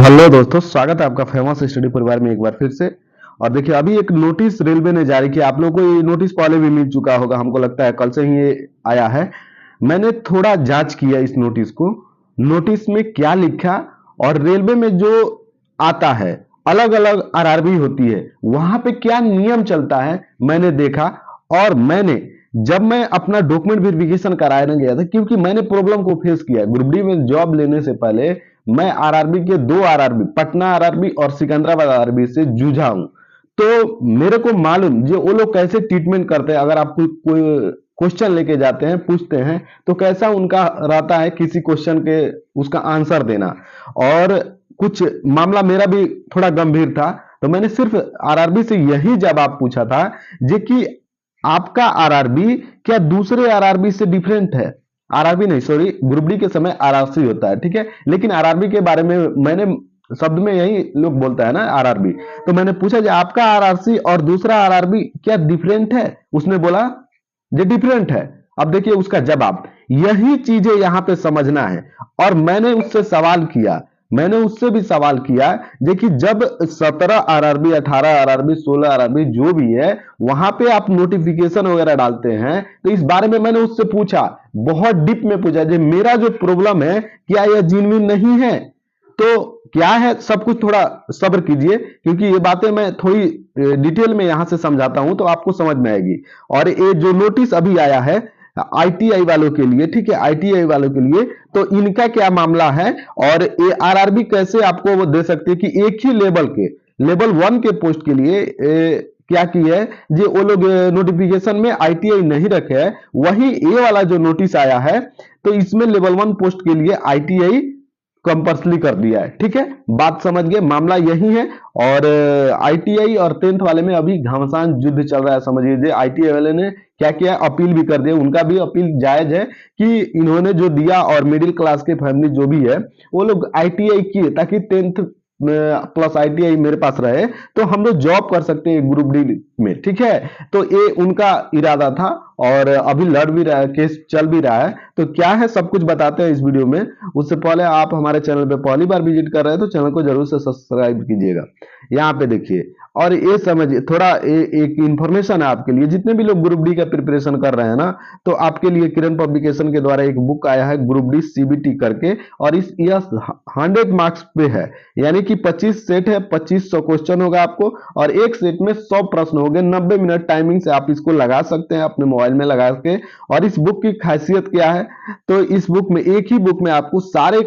Hello दोस्तों, स्वागत है आपका फेमस स्टडी परिवार में एक बार फिर से। और देखिए, अभी एक नोटिस रेलवे ने जारी किया। आप लोगों को ये नोटिस पहले भी मिल चुका होगा, हमको लगता है कल से ही ये आया है। मैंने थोड़ा जांच किया इस नोटिस को, नोटिस में क्या लिखा और रेलवे में जो आता है, अलग अलग आरआरबी होती है, वहां पे क्या नियम चलता है मैंने देखा। और जब मैं अपना डॉक्यूमेंट वेरिफिकेशन कराने गया था, क्योंकि मैंने प्रॉब्लम को फेस किया ग्रुप डी में जॉब लेने से पहले, मैं आरआरबी के दो आरआरबी, पटना आरआरबी और सिकंदराबाद आरआरबी से जूझा हूं। तो मेरे को मालूम जो वो लोग कैसे ट्रीटमेंट करते हैं। अगर आप कोई क्वेश्चन लेके जाते हैं, पूछते हैं, तो कैसा उनका रहता है किसी क्वेश्चन के उसका आंसर देना। और कुछ मामला मेरा भी थोड़ा गंभीर था, तो मैंने सिर्फ आरआरबी से यही जवाब पूछा था जे कि आपका आरआरबी क्या दूसरे आरआरबी से डिफरेंट है। आरआरबी नहीं, सॉरी, ग्रुप डी के समय आरआरसी होता है, ठीक है। लेकिन आरआरबी के बारे में मैंने शब्द में यही लोग बोलता है ना, आरआरबी। तो मैंने पूछा कि आपका आरआरसी और दूसरा आरआरबी क्या डिफरेंट है। उसने बोला ये डिफरेंट है। अब देखिए उसका जवाब, यही चीजें यहां पे समझना है। और मैंने उससे भी सवाल किया देखिए, जब 17 आरआरबी, 18 आरआरबी, 16 आरआरबी जो भी है, वहां पे आप नोटिफिकेशन वगैरह डालते हैं, तो इस बारे में मैंने उससे पूछा, बहुत डीप में पूछा जी, मेरा जो प्रॉब्लम है क्या यह जेन्युइन नहीं है। तो क्या है, सब कुछ थोड़ा सब्र कीजिए, क्योंकि ये बातें मैं थोड़ी डिटेल में यहां से समझाता हूं तो आपको समझ में आएगी। और ये जो नोटिस अभी आया है आईटीआई वालों के लिए, ठीक है, आईटीआई वालों के लिए, तो इनका क्या मामला है और ये आरआरबी कैसे आपको वो दे सकते हैं कि एक ही लेवल के, लेवल 1 के पोस्ट के लिए क्या की है जी, वो लोग नोटिफिकेशन में आईटीआई नहीं रखे है। वही ये वाला जो नोटिस आया है, तो इसमें लेवल 1 पोस्ट के लिए आईटीआई कंपल्सरी कर दिया है, ठीक है। बात समझ गए, मामला यही है। और आईटीआई और 10th वाले में अभी घमासान युद्ध चल रहा है, समझ लीजिए। आईटीआई वाले ने क्या किया, अपील भी कर दिया, उनका भी अपील जायज है कि इन्होंने जो दिया, और मिडिल क्लास के फैमिली जो भी है वो लोग आईटीआई किए ताकि 10th प्लस आईटीआई मेरे पास रहे, तो हम लोग जॉब कर सकते हैं ग्रुप डी में, ठीक है। तो ये उनका इरादा था और अभी लड़ भी रहा है, केस चल भी रहा है। तो क्या है सब कुछ बताते हैं इस वीडियो में। उससे पहले आप हमारे चैनल पे पहली बार विजिट कर रहे हैं तो चैनल को जरूर से सब्सक्राइब कीजिएगा। यहाँ पे देखिए, और ये समझिए थोड़ा एक इंफॉर्मेशन है आपके लिए, जितने भी लोग ग्रुप डी का प्रिपरेशन कर रहे हैं ना, तो आपके लिए किरण पब्लिकेशन के द्वारा एक बुक आया है ग्रुप डी सीबीटी करके, और इस यह 100 मार्क्स पे है, यानी कि 25 सेट है, 2500 क्वेश्चन होगा आपको, और एक सेट में 100 प्रश्न हो गए। 90 मिनट टाइमिंग से आप इसको लगा सकते हैं अपने मोबाइल में लगा के। और इस बुक की खासियत क्या है, तो इस बुक में, एक ही बुक में आपको सारे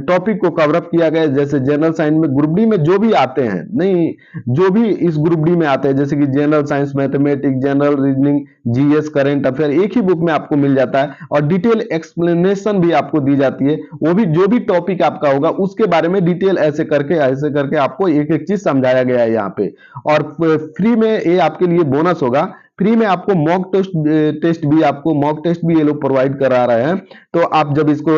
टॉपिक को कवर अप किया गया है। जैसे जनरल साइंस में, ग्रुप डी में जो भी आते हैं, नहीं, जो भी इस ग्रुप डी में आते हैं, जैसे कि general science, mathematics, general reasoning, GS, current affair, एक ही बुक में आपको मिल जाता है। और डिटेल एक्सप्लेनेशन भी आपको दी जाती है, वो भी जो भी टॉपिक आपका होगा उसके बारे में डिटेल ऐसे करके आपको एक एक चीज समझाया गया है यहाँ पे। और फ्री में ये आपके लिए बोनस होगा, फ्री में आपको मॉक टेस्ट भी ये लोग प्रोवाइड करा रहे हैं। तो आप जब इसको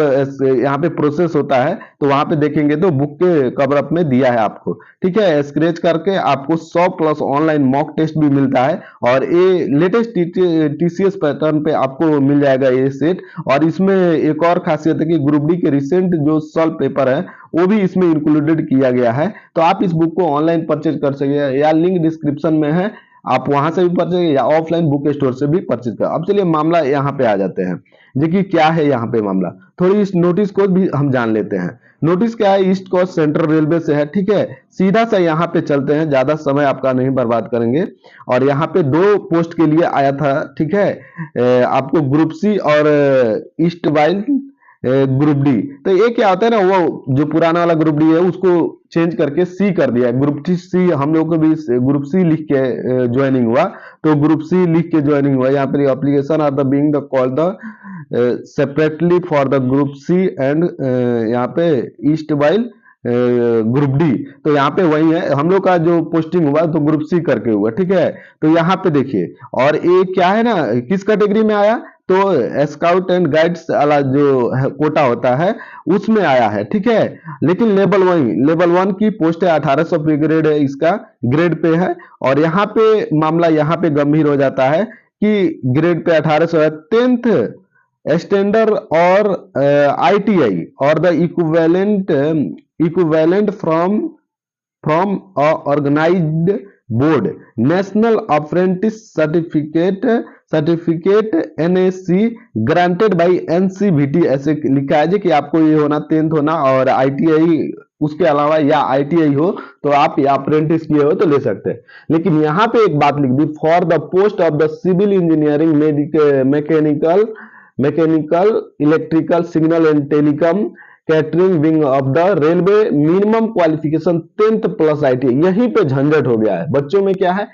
यहाँ पे प्रोसेस होता है तो वहां पे देखेंगे तो बुक के कवर अप में दिया है आपको, ठीक है। स्क्रैच करके आपको 100 प्लस ऑनलाइन मॉक टेस्ट भी मिलता है, और ये लेटेस्ट टीसीएस पैटर्न पे आपको मिल जाएगा ये सेट। और इसमें एक और खासियत है कि ग्रुप डी के रिसेंट जो सॉल्व पेपर है वो भी इसमें इंक्लूडेड किया गया है। तो आप इस बुक को ऑनलाइन परचेज कर सकते हैं, या लिंक डिस्क्रिप्शन में है, आप वहां से भी परचेज, या ऑफलाइन बुक स्टोर से भी परचेज कर। अब चलिए मामला यहाँ पे आ जाते हैं, देखिए क्या है यहाँ पे मामला। थोड़ी इस नोटिस को भी हम जान लेते हैं। नोटिस क्या है, ईस्ट कोस्ट सेंट्रल रेलवे से है, ठीक है। सीधा सा यहाँ पे चलते हैं, ज्यादा समय आपका नहीं बर्बाद करेंगे। और यहाँ पे 2 पोस्ट के लिए आया था, ठीक है। आपको ग्रुप सी और ईस्ट वाइल ग्रुप डी। तो ये क्या होता है ना, वो जो पुराना वाला ग्रुप डी है उसको चेंज करके सी कर दिया है, ग्रुप सी। हम लोग को भी ग्रुप सी लिख के ज्वाइनिंग हुआ, तो ग्रुप सी लिख के ज्वाइनिंग हुआ। यहाँ पर application are the being the called the separately for the group C and यहाँ पे ईस्ट वाइल ग्रुप डी। तो यहाँ पे वही है, हम लोग का जो पोस्टिंग हुआ तो ग्रुप सी करके हुआ, ठीक है। तो यहाँ पे देखिए, और ये क्या है ना, किस कैटेगरी में आया, तो स्काउट एंड गाइड्स वाला जो कोटा होता है उसमें आया है, ठीक है। लेकिन लेवल 1 की पोस्ट है, 1800 पे ग्रेड है, इसका ग्रेड पे है। और यहाँ पे मामला यहाँ पे गंभीर हो जाता है कि ग्रेड पे 1800 है। 10th स्टैंडर्ड और आईटीआई और the equivalent equivalent from organised board, national apprentice certificate NSC granted by NCVT, ऐसे लिखा है जी कि आपको ये होना 10th होना और आईटीआई उसके अलावा, या आईटीआई हो तो आप या अप्रेंटिस किए हो तो ले सकते हैं। लेकिन यहाँ पे एक बात लिख दी, for the post of the civil engineering, mechanical electrical signal and telecom catering wing of the railway, minimum qualification 10th plus ITI. यहीं पे झंझट हो गया है बच्चों में। क्या है,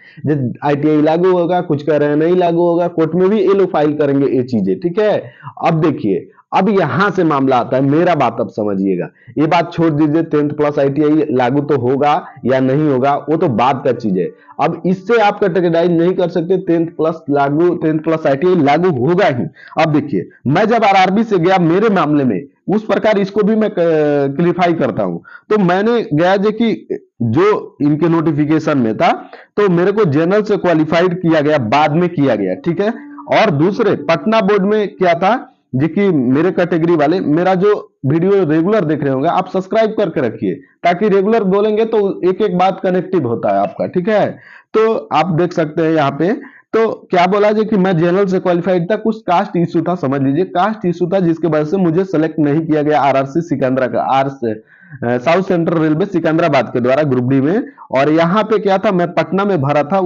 आईटीआई लागू होगा, कुछ कह रहे हैं नहीं लागू होगा, कोर्ट में भी ये लोग फाइल करेंगे ये चीजें, ठीक है। अब देखिए, अब यहां से मामला आता है, मेरा बात अब समझिएगा, ये बात छोड़ दीजिए 10th प्लस आईटीआई लागू तो होगा या नहीं होगा, वो तो बात का चीज है। अब इससे आप कैटेगराइज नहीं कर सकते 10th प्लस आईटीआई लागू होगा ही। अब देखिए, मैं जब आरआरबी से गया, मेरे मामले में उस प्रकार इसको भी मैं क्लियरिफाई करता हूं। तो मैंने गया जो कि जो इनके नोटिफिकेशन में था, तो मेरे को जनरल से क्वालिफाइड किया गया, बाद में किया गया, ठीक है। और दूसरे पटना बोर्ड में क्या था जी कि मेरे कैटेगरी वाले, मेरा जो वीडियो रेगुलर देख रहे होंगे आप सब्सक्राइब करके रखिए, ताकि रेगुलर बोलेंगे तो एक एक बात कनेक्टिव होता है आपका, ठीक है। तो आप देख सकते हैं यहाँ पे, तो क्या बोला जी कि मैं जनरल से क्वालिफाइड था, कुछ कास्ट इशू था, समझ लीजिए कास्ट इशू था, जिसके वजह से मुझे सेलेक्ट नहीं किया गया आरआरसी सिकंदरा का, साउथ सेंट्रल रेलवे सिकंदराबाद के द्वारा ग्रुप डी में। और यहाँ पे क्या था, मैं पटना में भरा था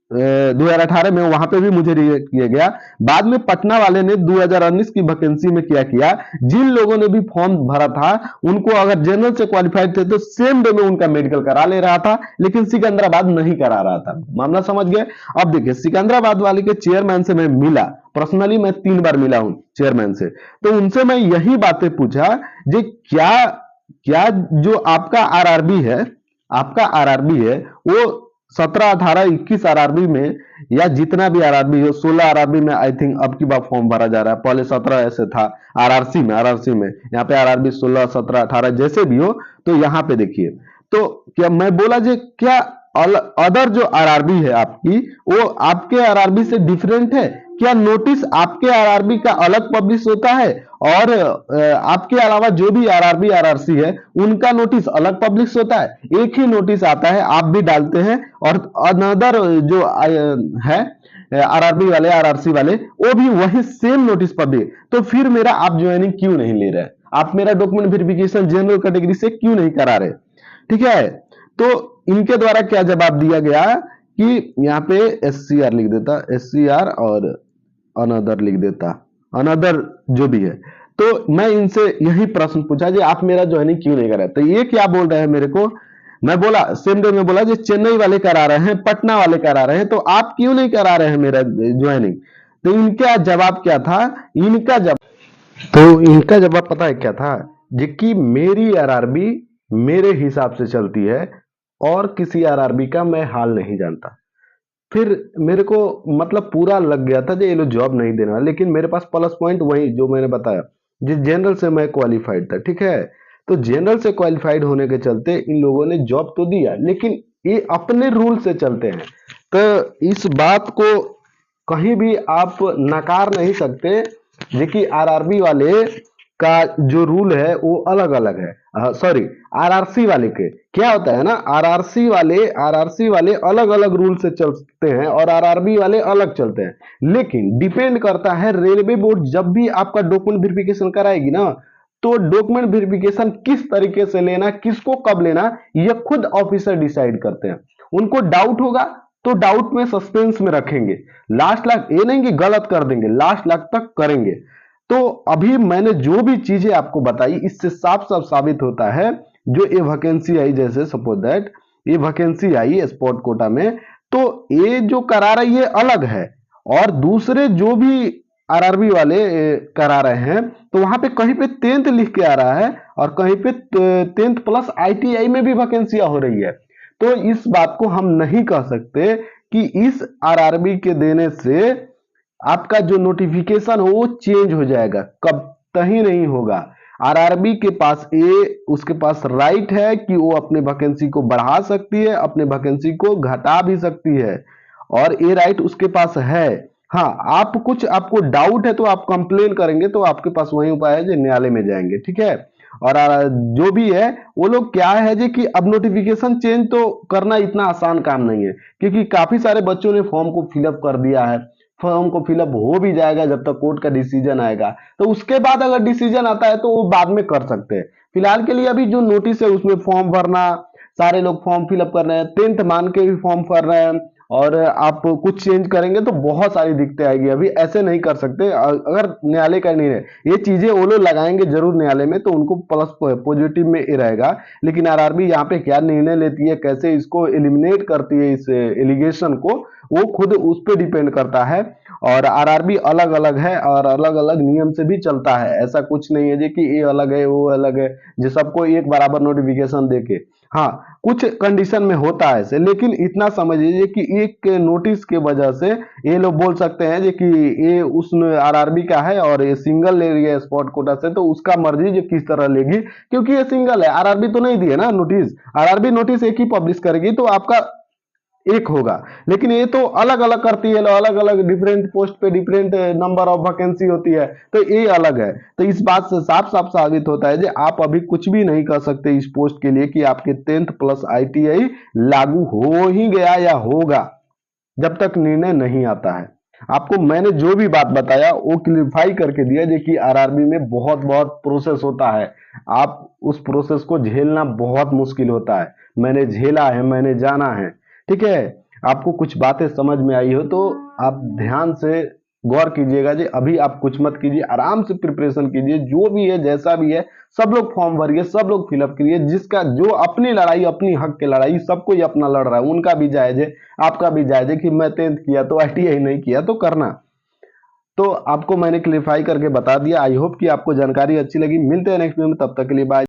2018 में, वहां पे भी मुझे रिजेक्ट किया गया। बाद में पटना वाले ने 2019 की वैकेंसी में क्या किया, जिन लोगों ने भी फॉर्म भरा था उनको अगर जनरल से क्वालिफाइड थे तो सेम डे में उनका मेडिकल करा ले रहा था, लेकिन सिकंदराबाद नहीं करा रहा था। मामला समझ गए। अब देखिए, सिकंदराबाद वाले के चेयरमैन से मैं मिला, पर्सनली मैं 3 बार मिला हूं चेयरमैन से, तो उनसे मैं यही बातें पूछा जी, क्या क्या जो आपका आरआरबी है, आपका आरआरबी है वो 17, 18, 21 आरआरबी में, या जितना भी आरआरबी हो, 16 आरआरबी में आई थिंक अब की बार फॉर्म भरा जा रहा है, पहले 17 ऐसे था आरआरसी में यहाँ पे आरआरबी 16, 17, 18 जैसे भी हो। तो यहाँ पे देखिए, तो क्या मैं बोला जी, क्या अदर जो आरआरबी है आपकी, वो आपके आरआरबी से डिफरेंट है क्या? नोटिस आपके आरआरबी का अलग पब्लिश होता है, और आपके अलावा जो भी आरआरबी आरआरसी है उनका नोटिस अलग पब्लिश होता है। एक ही नोटिस आता है, आप भी डालते हैं, और अनदर जो है आरआरबी वाले आरआरसी वाले वो भी वही सेम नोटिस पब्लिश। तो फिर मेरा आप ज्वाइनिंग क्यों नहीं ले रहे? आप मेरा डॉक्यूमेंट वेरिफिकेशन जनरल कैटेगरी से क्यों नहीं करा रहे? ठीक है, तो इनके द्वारा क्या जवाब दिया गया कि यहाँ पे SCR लिख देता, SCR और अनदर लिख देता, अनदर जो भी है। तो मैं इनसे यही प्रश्न पूछा जी, आप मेरा ज्वाइनिंग क्यों नहीं करा? तो ये क्या बोल रहे हैं मेरे को, मैं बोला सेम डे में बोला जी चेन्नई वाले करा रहे हैं, पटना वाले करा रहे हैं, तो आप क्यों नहीं करा रहे हैं मेरा ज्वाइनिंग? तो इनका जवाब क्या था, इनका जवाब पता है क्या था जी, कि मेरी आरआरबी मेरे हिसाब से चलती है और किसी आरआरबी का मैं हाल नहीं जानता। फिर मेरे को मतलब पूरा लग गया था कि ये लोग जॉब नहीं देना, लेकिन मेरे पास प्लस पॉइंट वही जो मैंने बताया, जिस जनरल से मैं क्वालिफाइड था, ठीक है। तो जनरल से क्वालिफाइड होने के चलते इन लोगों ने जॉब तो दिया, लेकिन ये अपने रूल से चलते हैं। तो इस बात को कहीं भी आप नकार नहीं सकते, देखिए आरआरबी वाले का जो रूल है वो अलग अलग है, सॉरी आरआरसी वाले के क्या होता है ना, आरआरसी वाले अलग अलग रूल से चलते हैं और आरआरबी वाले अलग चलते हैं। लेकिन डिपेंड करता है, रेलवे बोर्ड जब भी आपका डॉक्यूमेंट वेरिफिकेशन कराएगी ना, तो डॉक्यूमेंट वेरिफिकेशन किस तरीके से लेना, किसको कब लेना, ये खुद ऑफिसर डिसाइड करते हैं। उनको डाउट होगा तो डाउट में सस्पेंस में रखेंगे, लास्ट लाख ये नहीं कि गलत कर देंगे, लास्ट लाख तक करेंगे। तो अभी मैंने जो भी चीजें आपको बताई, इससे साफ साफ साबित होता है, जो ये वैकेंसी आई, जैसे सपोज दैट ये वैकेंसी आई स्पॉट कोटा में, तो ये जो करा रही है अलग है, और दूसरे जो भी आरआरबी वाले करा रहे हैं, तो वहां पे कहीं पे 10th लिख के आ रहा है, और कहीं पे 10th प्लस आईटीआई में भी वैकेंसियां हो रही है। तो इस बात को हम नहीं कह सकते कि इस आरआरबी के देने से आपका जो नोटिफिकेशन हो वो चेंज हो जाएगा, कभी नहीं होगा। आरआरबी के पास उसके पास राइट है कि वो अपने वैकेंसी को बढ़ा सकती है, अपने वैकेंसी को घटा भी सकती है, और ये राइट उसके पास है। हाँ, आपको डाउट है तो आप कंप्लेन करेंगे, तो आपके पास वही उपाय है जो न्यायालय में जाएंगे, ठीक है। और जो भी है वो लोग क्या है जी कि अब नोटिफिकेशन चेंज तो करना इतना आसान काम नहीं है, क्योंकि काफी सारे बच्चों ने फॉर्म को फिलअप कर दिया है। फॉर्म को फिलअप हो भी जाएगा जब तक कोर्ट का डिसीजन आएगा, तो उसके बाद अगर डिसीजन आता है तो वो बाद में कर सकते हैं। फिलहाल के लिए अभी जो नोटिस है उसमें फॉर्म भरना, सारे लोग फॉर्म फिलअप कर रहे हैं, 10th मान के भी फॉर्म भर रहे हैं, और आप कुछ चेंज करेंगे तो बहुत सारी दिक्कतें आएगी। अभी ऐसे नहीं कर सकते। अगर न्यायालय का निर्णय ये चीजें वो लोग लगाएंगे जरूर न्यायालय में, तो उनको प्लस पॉजिटिव में ये रहेगा। लेकिन आरआरबी यहाँ पे क्या निर्णय लेती है, कैसे इसको एलिमिनेट करती है इस एलिगेशन को, वो खुद उस पर डिपेंड करता है। और आरआरबी अलग अलग है और अलग अलग नियम से भी चलता है। ऐसा कुछ नहीं है जी कि ये अलग है वो अलग है, जो सबको एक बराबर नोटिफिकेशन देके। हाँ, कुछ कंडीशन में होता है ऐसे, लेकिन इतना समझ लीजिए कि एक नोटिस के वजह से ये लोग बोल सकते हैं जी कि ये उस आरआरबी का है और ये सिंगल ले रही है स्पॉट कोटा से, तो उसका मर्जी जो किस तरह लेगी, क्योंकि ये सिंगल है। आरआरबी तो नहीं दी है ना नोटिस, आरआरबी नोटिस एक ही पब्लिश करेगी तो आपका एक होगा। लेकिन ये तो अलग अलग करती है, अलग अलग डिफरेंट पोस्ट पे डिफरेंट नंबर ऑफ वैकेंसी होती है, तो ये अलग है। तो इस बात से साफ साफ साबित होता है कि आप अभी कुछ भी नहीं कर सकते इस पोस्ट के लिए कि आपके 10th प्लस आईटीआई लागू हो ही गया या होगा, जब तक निर्णय नहीं आता है। आपको मैंने जो भी बात बताया वो क्लियरिफाई करके दिया जी कि आरआरबी में बहुत बहुत प्रोसेस होता है। आप उस प्रोसेस को झेलना बहुत मुश्किल होता है। मैंने झेला है, मैंने जाना है। ठीक है, आपको कुछ बातें समझ में आई हो तो आप ध्यान से गौर कीजिएगा जी। अभी आप कुछ मत कीजिए, आराम से प्रिपरेशन कीजिए, जो भी है जैसा भी है सब लोग फॉर्म भरिए, सब लोग फिलअप करिए। जिसका जो अपनी लड़ाई, अपनी हक की लड़ाई, सबको ही अपना लड़ रहा है, उनका भी जायज है, आपका भी जायज है कि मैं 10th किया तो आईटीआई नहीं किया तो करना। तो आपको मैंने क्लियरिफाई करके बता दिया। आई होप कि आपको जानकारी अच्छी लगी। मिलते हैं नेक्स्ट वीडियो में, तब तक के लिए बाय।